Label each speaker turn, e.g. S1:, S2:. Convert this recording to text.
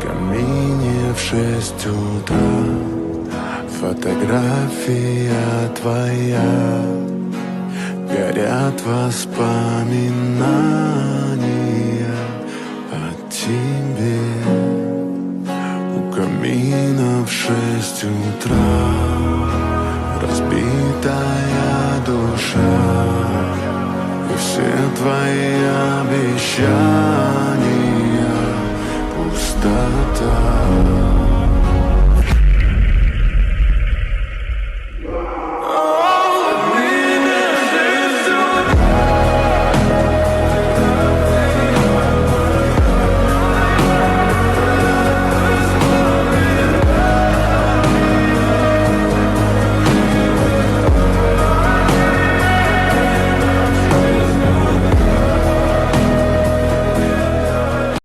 S1: камине в 6 утра. Фотография твоя, горят воспоминания о тебе. У камина в 6 утра разбитая душа, и все твои обещания пустота.